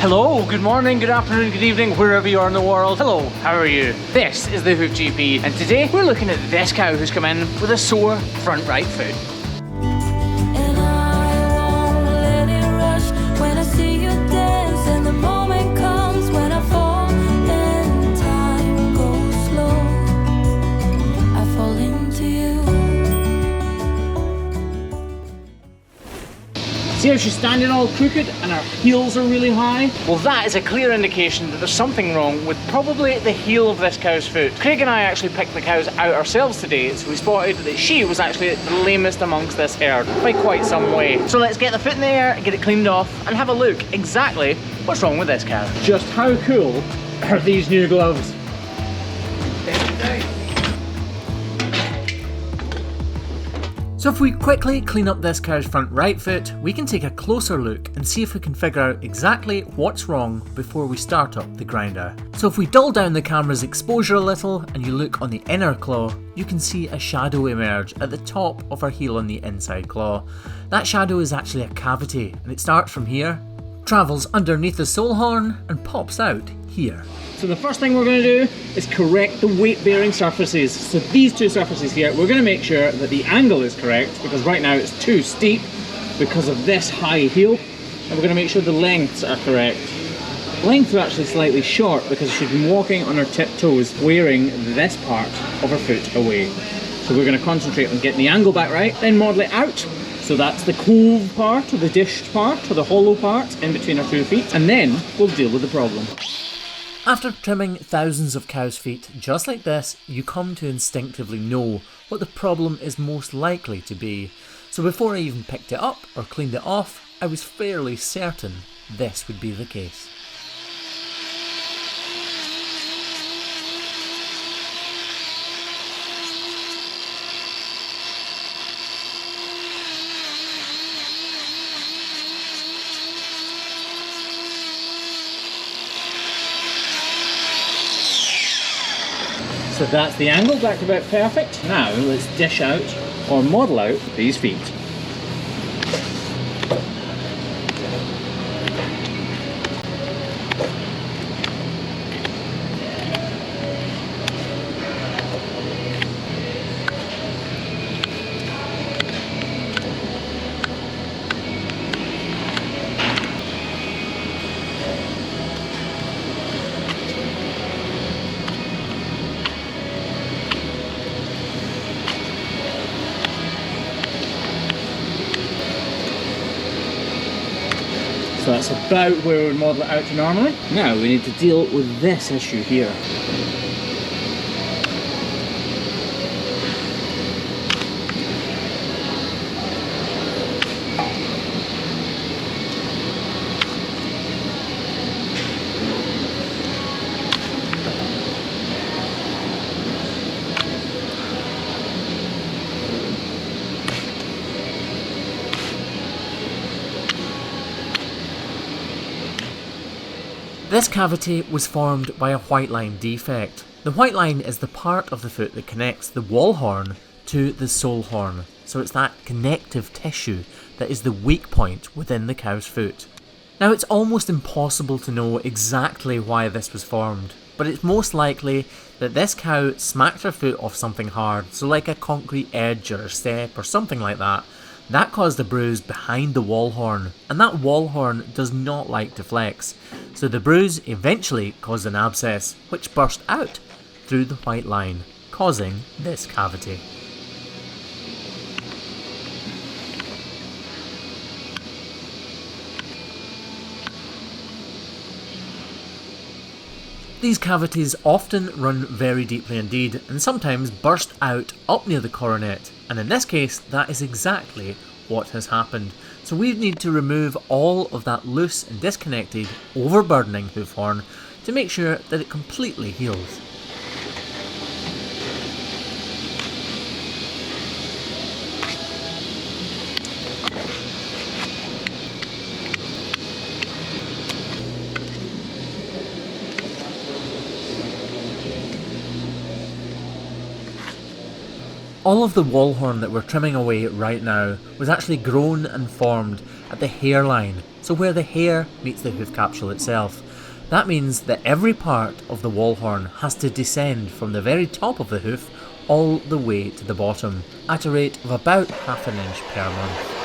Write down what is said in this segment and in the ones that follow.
Hello, good morning, good afternoon, good evening, wherever you are in the world. Hello, how are you? This is the Hoof GP, and today we're looking at this cow who's come in with a sore front right foot. And I won't let it rush when I see you dance, and the moment comes when I fall and time goes slow. I fall into you. See how she's standing all crooked and her heels are really high? Well, that is a clear indication that there's something wrong with probably the heel of this cow's foot. Craig and I actually picked the cows out ourselves today, so we spotted that she was actually the lamest amongst this herd by quite some way. So let's get the foot in the air, get it cleaned off, and have a look exactly what's wrong with this cow. Just how cool are these new gloves? So if we quickly clean up this cow's front right foot, we can take a closer look and see if we can figure out exactly what's wrong before we start up the grinder. So if we dull down the camera's exposure a little and you look on the inner claw, you can see a shadow emerge at the top of her heel on the inside claw. That shadow is actually a cavity, and it starts from here, travels underneath the sole horn and pops out here. So the first thing we're going to do is correct the weight bearing surfaces. So these two surfaces here, we're going to make sure that the angle is correct, because right now it's too steep because of this high heel, and we're going to make sure the lengths are correct. Lengths are actually slightly short because she's been walking on her tiptoes, wearing this part of her foot away. So we're going to concentrate on getting the angle back right, then model it out. So that's the cove part, or the dished part, or the hollow part in between our 2 feet, and then we'll deal with the problem. After trimming thousands of cows' feet just like this, you come to instinctively know what the problem is most likely to be. So before I even picked it up or cleaned it off, I was fairly certain this would be the case. So that's the angle, back to about perfect. Now let's dish out or model out these feet. So that's about where we would model it out to normally. Now we need to deal with this issue here. This cavity was formed by a white line defect. The white line is the part of the foot that connects the wall horn to the sole horn, so it's that connective tissue that is the weak point within the cow's foot. Now it's almost impossible to know exactly why this was formed, but it's most likely that this cow smacked her foot off something hard, so like a concrete edge or a step or something like that. That caused a bruise behind the wall horn, and that wall horn does not like to flex, so the bruise eventually caused an abscess, which burst out through the white line, causing this cavity. These cavities often run very deeply indeed, and sometimes burst out up near the coronet, and in this case that is exactly what has happened. So we need to remove all of that loose and disconnected, overburdening hoof horn to make sure that it completely heals. All of the wall horn that we're trimming away right now was actually grown and formed at the hairline, so where the hair meets the hoof capsule itself. That means that every part of the wall horn has to descend from the very top of the hoof all the way to the bottom at a rate of about ½ an inch per month.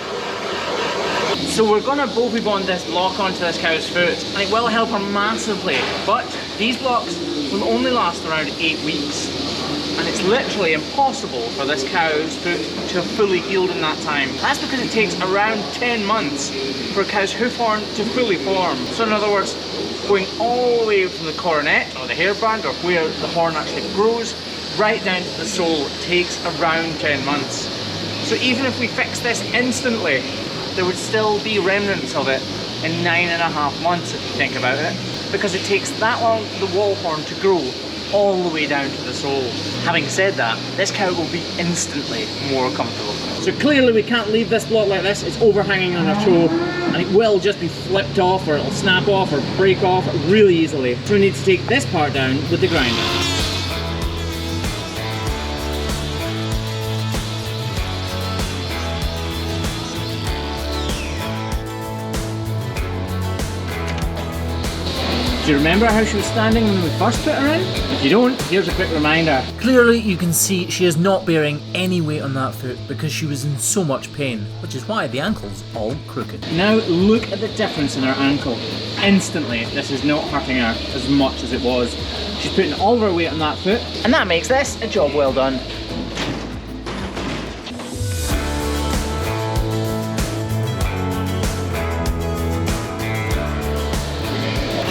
So we're going to BoviBond this block onto this cow's foot, and it will help her massively, but these blocks will only last around 8 weeks, and it's literally impossible for this cow's foot to have fully healed in that time. That's because it takes around 10 months for a cow's hoof horn to fully form. So in other words, going all the way from the coronet or the hairband or where the horn actually grows right down to the sole takes around 10 months. So even if we fix this instantly, there would still be remnants of it in 9.5 months if you think about it, because it takes that long for the wall horn to grow all the way down to the sole. Having said that, this cow will be instantly more comfortable. So clearly we can't leave this block like this. It's overhanging on our toe and it will just be flipped off, or it'll snap off or break off really easily. So we need to take this part down with the grinder. Do you remember how she was standing when we first put her in? If you don't, here's a quick reminder. Clearly you can see she is not bearing any weight on that foot because she was in so much pain, which is why the ankle's all crooked. Now look at the difference in her ankle. Instantly, this is not hurting her as much as it was. She's putting all of her weight on that foot, and that makes this a job well done.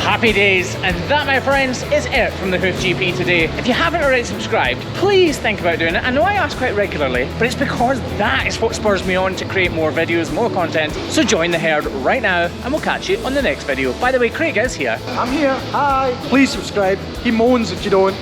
Happy days, and that, my friends, is it from the Hoof GP today. If you haven't already subscribed, please think about doing it. I know I ask quite regularly, but it's because that is what spurs me on to create more videos, more content. So join the herd right now, and we'll catch you on the next video. By the way, Craig is here. I'm here. Hi. Please subscribe. He moans if you don't.